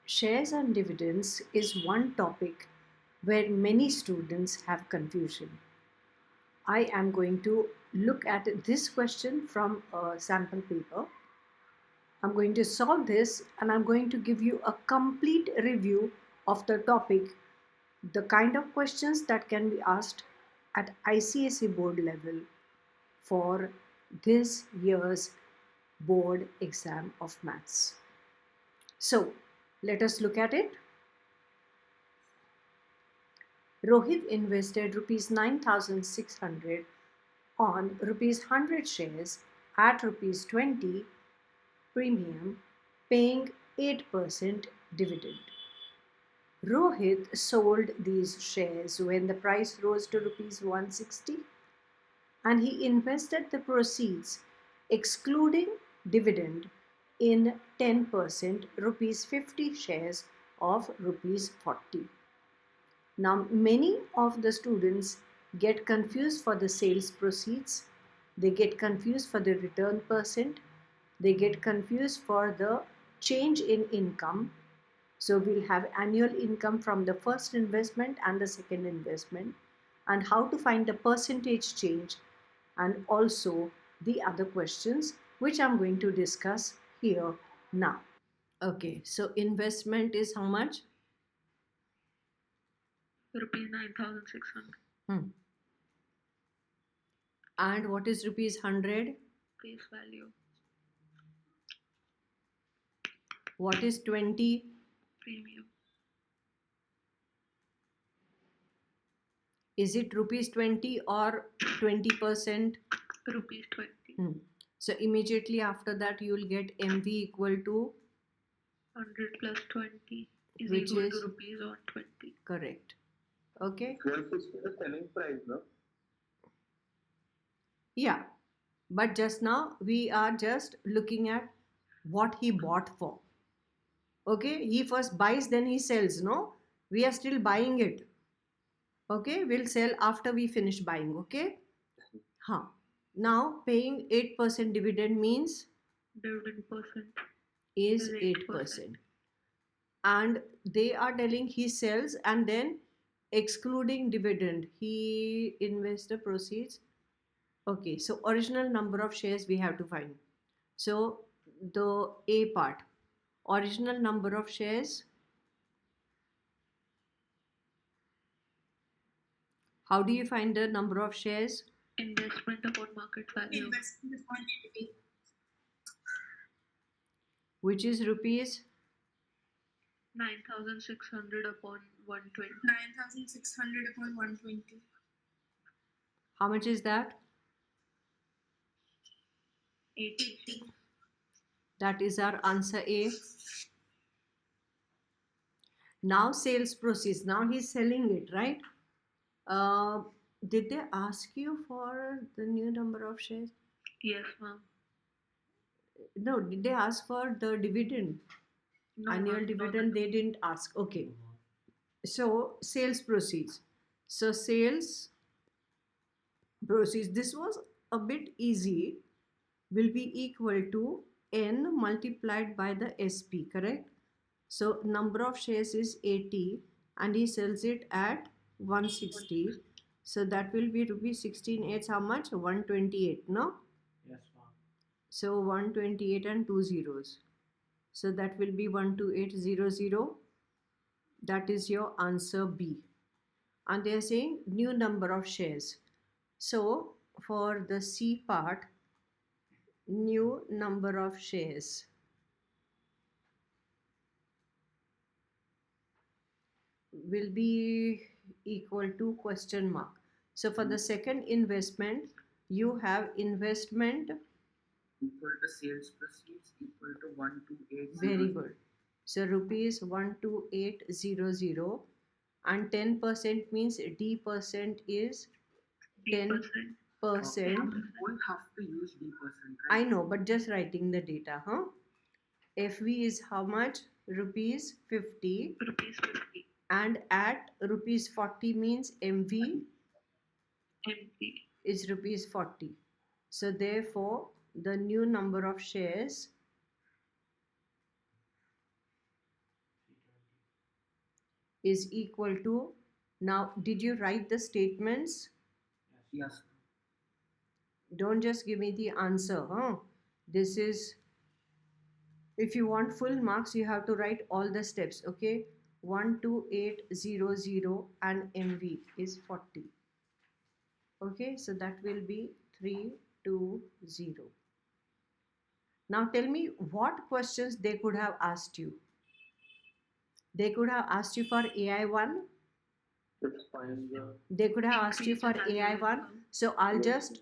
Shares and dividends is one topic where many students have confusion. I am going to look at this question from a sample paper. I'm going to solve this and I'm going to give you a complete review of the topic, the kind of questions that can be asked at ICSE board level for this year's board exam of maths. So let us look at it. Rohit invested rupees 9,600 on rupees 100 shares at rupees 20 premium, paying 8% dividend. Rohit sold these shares when the price rose to rupees 160 and he invested the proceeds excluding dividend in 10% rupees 50 shares of rupees 40. Now many of the students get confused for the sales proceeds, they get confused for the return percent, they get confused for the change in income. So we'll have annual income from the first investment and the second investment, and how to find the percentage change, and also the other questions which I'm going to discuss here now. Okay, so investment is how much? Rupees 9,600. And what is rupees 100? Face value. What is 20? Premium. Is it rupees 20 or 20%? Rupees 20. So immediately after that you will get MV equal to 100 plus 20 is which equal is to rupees 120. Correct. Okay. 12 is the selling price, no? Yeah, but just now we are just looking at what he bought for. Okay, he first buys, then he sells. No, we are still buying it. Okay, we'll sell after we finish buying. Okay. Huh. Now paying 8% dividend means Dividend percent is 8%. And they are telling he sells and then excluding dividend he invests the proceeds. Okay, so original number of shares we have to find. So the A part, original number of shares. How do you find the number of shares? Investment upon market value. Investment upon equity. Which is rupees 9,600 upon 120. 9,600 upon 120. How much is that? 83. That is our answer A. Now sales proceeds. Now he's selling it, right? Did they ask you for the new number of shares? Yes, ma'am. No, did they ask for the dividend? No, Annual ma'am, dividend, they didn't ask. Okay. So sales proceeds. So sales proceeds, this was a bit easy, will be equal to N multiplied by the SP, correct? So number of shares is 80 and he sells it at 160. So that will be rupees 16/8. How much? 128, no? Yes, ma'am. So 128 and 2 zeros. So that will be 12800. That is your answer B. And they are saying new number of shares. So for the C part, new number of shares will be equal to question mark. So for the second investment, you have investment Equal to sales proceeds equal to 128. Very good. So rupees 12800 and 10% means D percent is 10%. We won't have to use D percent, right? I know, but just writing the data, huh? FV is how much? Rupees 50. Rupees 50. And at rupees 40 means MV MV is rupees 40. So therefore, the new number of shares is equal to, now did you write the statements? Yes. Don't just give me the answer, huh? This is, if you want full marks, you have to write all the steps, okay? 12800 and MV is 40. Okay, so that will be 320. Now tell me what questions they could have asked you. They could have asked you for AI1. They could have asked you for AI1. So I'll just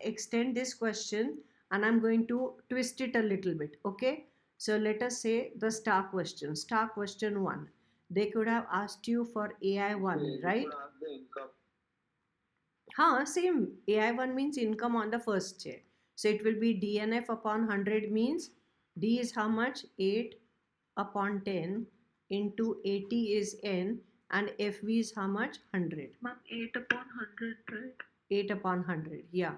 extend this question and I'm going to twist it a little bit. Okay. So let us say the star question. Star question 1. They could have asked you for AI1, right? Same. AI1 means income on the first chair. So it will be DNF upon 100 means D is how much? 8 upon 10 into 80 is N, and FV is how much? 100. Ma'am, 8 upon 100, right? 8 upon 100. Yeah.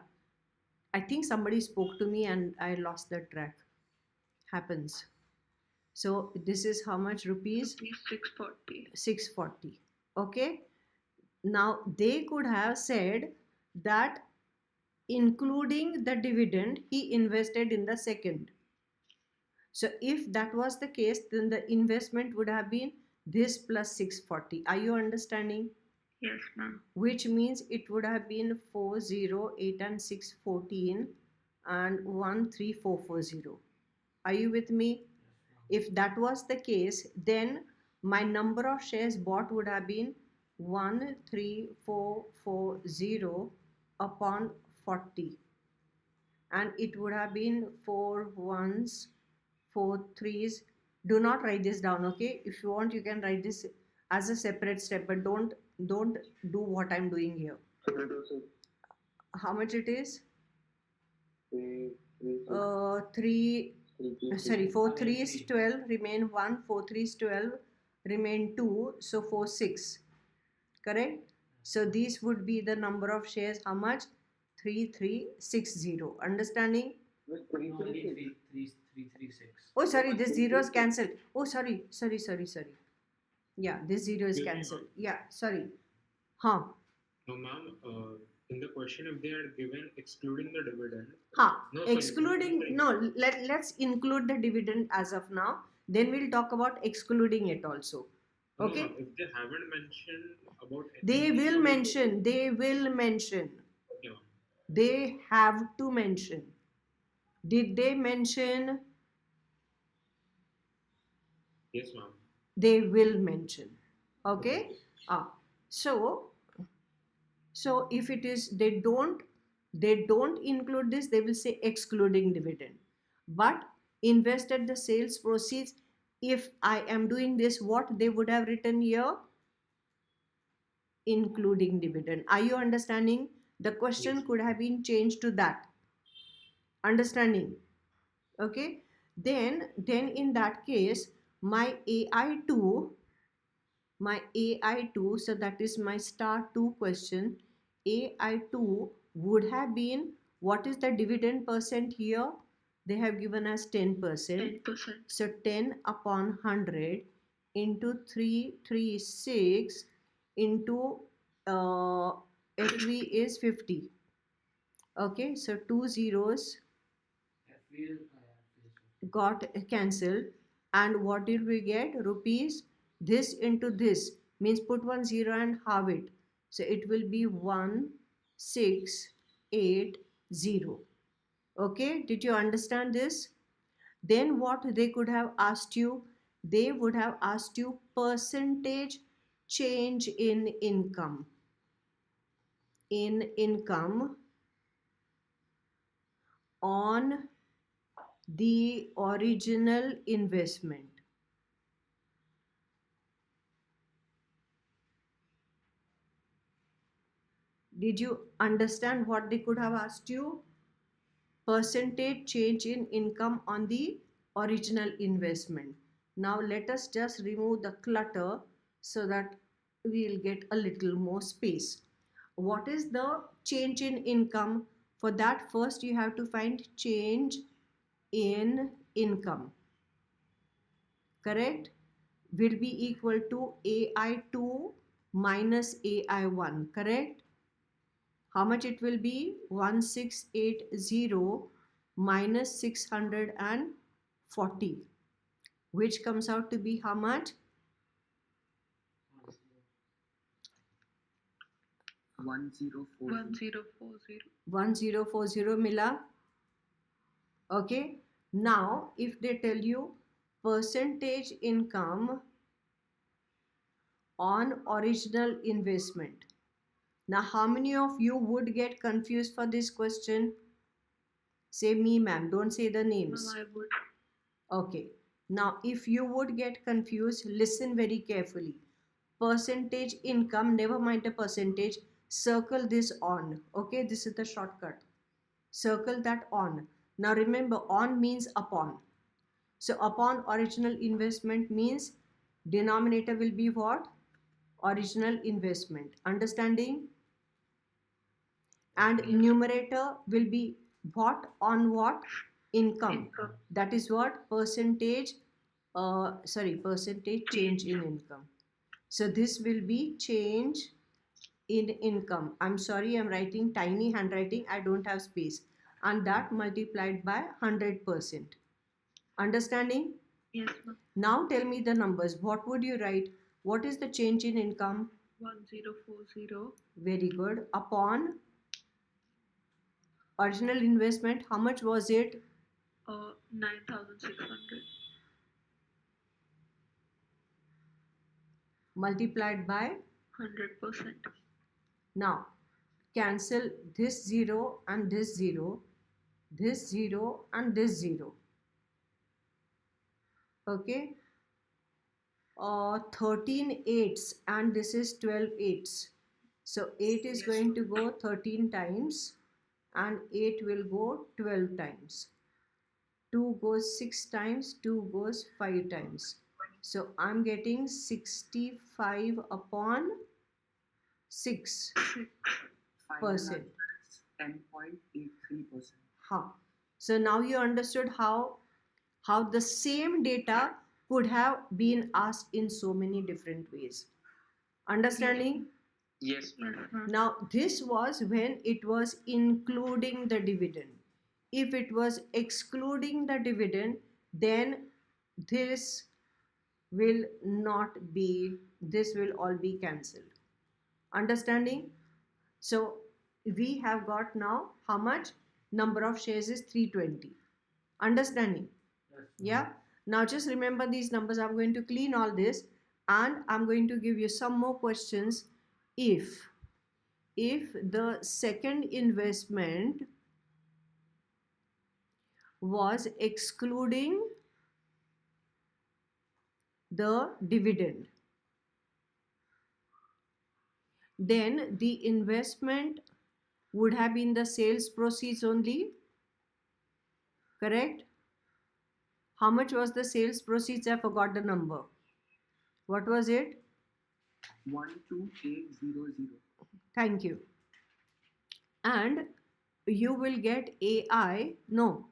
I think somebody spoke to me and I lost the track. Happens. So this is how much rupees? Rupees 640. 640. Okay. Now they could have said that including the dividend he invested in the second. So if that was the case, then the investment would have been this plus 640. Are you understanding? Yes, ma'am. Which means it would have been 408 and 614 and 13440. Are you with me? If that was the case, then my number of shares bought would have been 13440 upon 40, and it would have been 4 ones, 4 threes. Do not write this down, okay? If you want, you can write this as a separate step, but don't do what I'm doing here. How much it is? 4 threes 12, remain 1, 4 threes 12, remain 2, so 4 6, correct? So these would be the number of shares. How much? 3360. Understanding? Three, 336. Oh, sorry, this 0 is cancelled. Oh, sorry. Yeah, this 0 is cancelled. Yeah, sorry. Huh. No, ma'am, in the question, if they are given excluding the dividend. Let's include the dividend as of now. Then we'll talk about excluding it also. Okay? No, if they haven't mentioned about They will mention. They will mention. Okay, ma'am. They have to mention. Did they mention? Yes, ma'am. They will mention. Okay? So if it is they don't include this, they will say excluding dividend. But invested the sales proceeds, if I am doing this, what they would have written here? Including dividend. Are you understanding? The question Yes. could have been changed to that. Understanding? Okay. Then in that case, my AI2, so that is my star 2 question, AI2 would have been, what is the dividend percent here? They have given us 10%. 10%. So 10 upon 100 into 336 into FV is 50. Okay, so 2 zeros got cancelled, and what did we get? Rupees. This into this means put 1 0 and halve it, so it will be 1680. Okay, did you understand this? Then what they could have asked you? They would have asked you percentage change in income on the original investment. Did you understand what they could have asked you? Percentage change in income on the original investment. Now let us just remove the clutter so that we'll get a little more space. What is the change in income? For that, first you have to find change in income. Correct? will be equal to AI2 minus AI1, correct? How much it will be? 1680 minus 640, which comes out to be how much? 1040. 1040 mila. Okay. Now, if they tell you percentage income on original investment. Now, how many of you would get confused for this question? Say me, ma'am. Don't say the names. Ma'am, I would. Okay. Now, if you would get confused, listen very carefully. Percentage income, never mind the percentage, circle this on. Okay, this is the shortcut. Circle that on. Now remember, on means upon. So upon original investment means denominator will be what? Original investment. Understanding? And numerator will be what? On what? Income. That is what? Percentage percentage change in income. So this will be change in income. I'm sorry, I'm writing tiny handwriting, I don't have space. And that multiplied by 100%. Understanding? Yes, ma'am. Now tell me the numbers. What would you write? What is the change in income? 1040. Very good. Upon original investment, how much was it? 9600. Multiplied by? 100%. Now, cancel this 0 and this 0, this 0 and this 0. Okay. 13 eighths and this is 12 eighths. So 8 is going to go 13 times and 8 will go 12 times. 2 goes 6 times, 2 goes 5 times. So I'm getting 65 upon 6%. 10.83%. So now you understood how the same data could have been asked in so many different ways. Understanding? Yes, Yes, ma'am. Now this was when it was including the dividend. If it was excluding the dividend, then this will all be cancelled. Understanding? So we have got now how much? Number of shares is 320. Understanding? Yeah. Now just remember these numbers. I'm going to clean all this and I'm going to give you some more questions. If the second investment was excluding the dividend, then the investment would have been the sales proceeds only. Correct? How much was the sales proceeds? I forgot the number. What was it? 12800. Thank you. And you will get AI. No,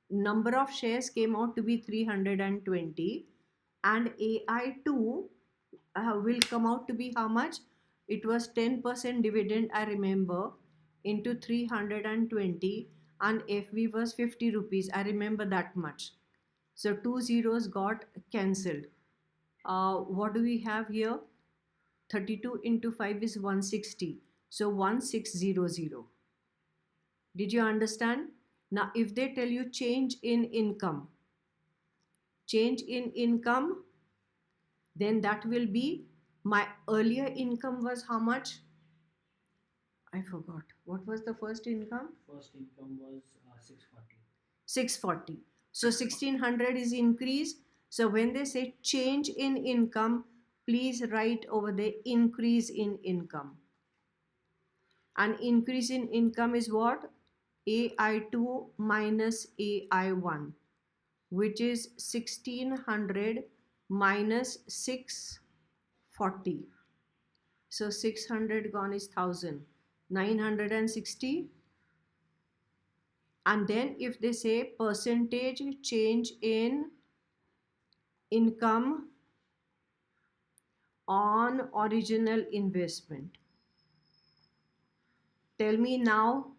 number of shares came out to be 320 and AI2 will come out to be how much? It was 10% dividend, I remember, into 320 and FV was 50 rupees. I remember that much. So 2 zeros got cancelled. What do we have here? 32 into 5 is 160. So 1600. Did you understand? Now, if they tell you change in income, then that will be my earlier income was how much? I forgot. What was the first income? First income was 640. 640. So 1600 is increase. So when they say change in income, please write over the increase in income. And increase in income is what? AI2 minus AI1, which is 1600 minus 640. So 600 gone is 1000. 960. And then if they say percentage change in income on original investment. Tell me now,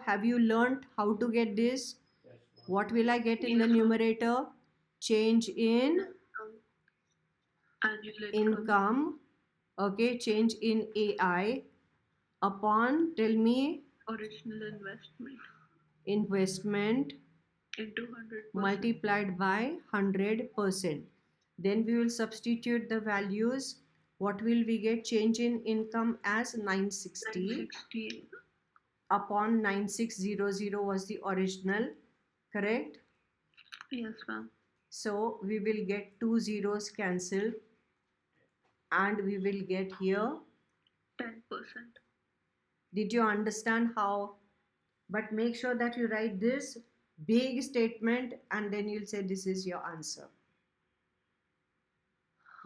have you learnt how to get this? Yes, ma'am. What will I get in the Yes, ma'am. numerator? Change in Annual income. Okay, change in AI upon, tell me, original investment investment into 100%. multiplied by 100%. Then we will substitute the values. What will we get? Change in income as 960 960. upon 9600 was the original, correct? Yes, ma'am. So we will get two zeros cancelled and we will get here. 10%. Did you understand how? But make sure that you write this big statement and then you'll say this is your answer.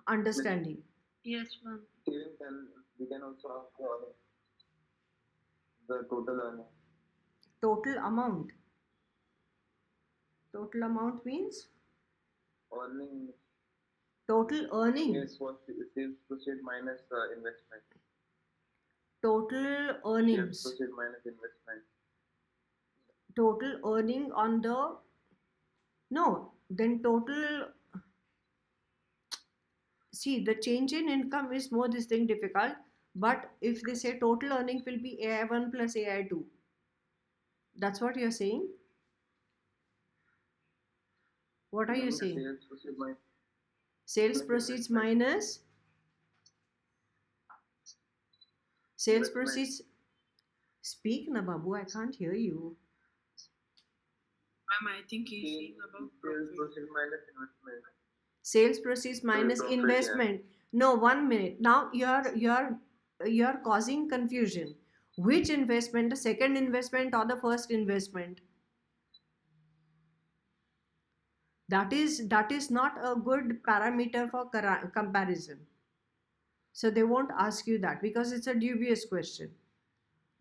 Understanding? Yes, ma'am. Even we can also ask the total earning. Total amount. Total amount means Earning. total earning. Yes, what sales proceed minus investment. Total Sales earnings. proceed minus investment. Total earning on the, no, then total, see, the change in income is more this thing difficult, but if they say total earning will be AI1 plus AI2, that's what you're saying? What are you saying? Sales proceed minus Sales proceeds minus sales investment. proceeds. Speak na babu, I can't hear you. Ma'am, I think he's saying about Sales profit. proceed minus investment. Sales proceeds minus profit, investment. No, 1 minute. Now you're causing confusion. Which investment, the second investment or the first investment? That is not a good parameter for comparison. So they won't ask you that because it's a dubious question.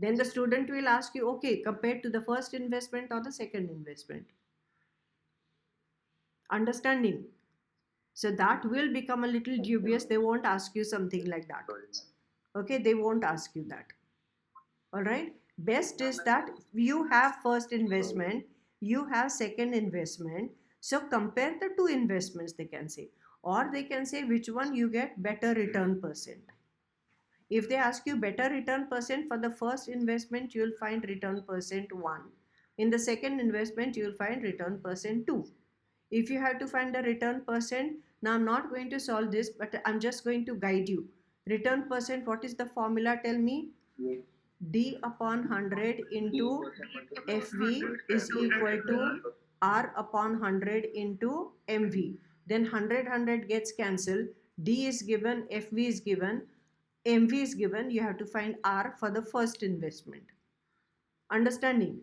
Then the student will ask you, okay, compared to the first investment or the second investment. Understanding? So that will become a little dubious. They won't ask you something like that. Okay, they won't ask you that. All right. Best is that you have first investment, you have second investment. So compare the two investments, they can say. Or they can say which one you get better return percent. If they ask you better return percent for the first investment, you'll find return percent 1. In the second investment, you'll find return percent 2. If you have to find the return percent, now I'm not going to solve this, but I'm just going to guide you. Return percent, what is the formula? Tell me. D upon 100 into FV is equal to R upon 100 into MV. Then 100 gets cancelled. D is given, FV is given, MV is given. You have to find R for the first investment. Understanding?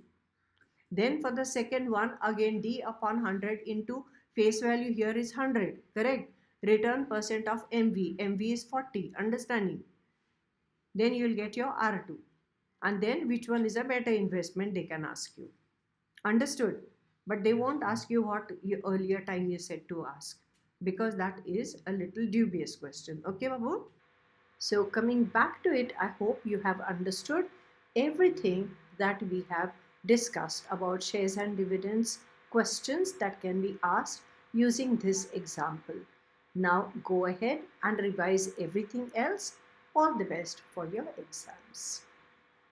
Then for the second one, again D upon 100 into face value here is 100. Correct? Return percent of MV. MV is 40. Understanding? Then you will get your R2. And then which one is a better investment, they can ask you. Understood? But they won't ask you what earlier time you said to ask, because that is a little dubious question. Okay, Babu? So coming back to it, I hope you have understood everything that we have discussed about shares and dividends, questions that can be asked using this example. Now go ahead and revise everything else. All the best for your exams.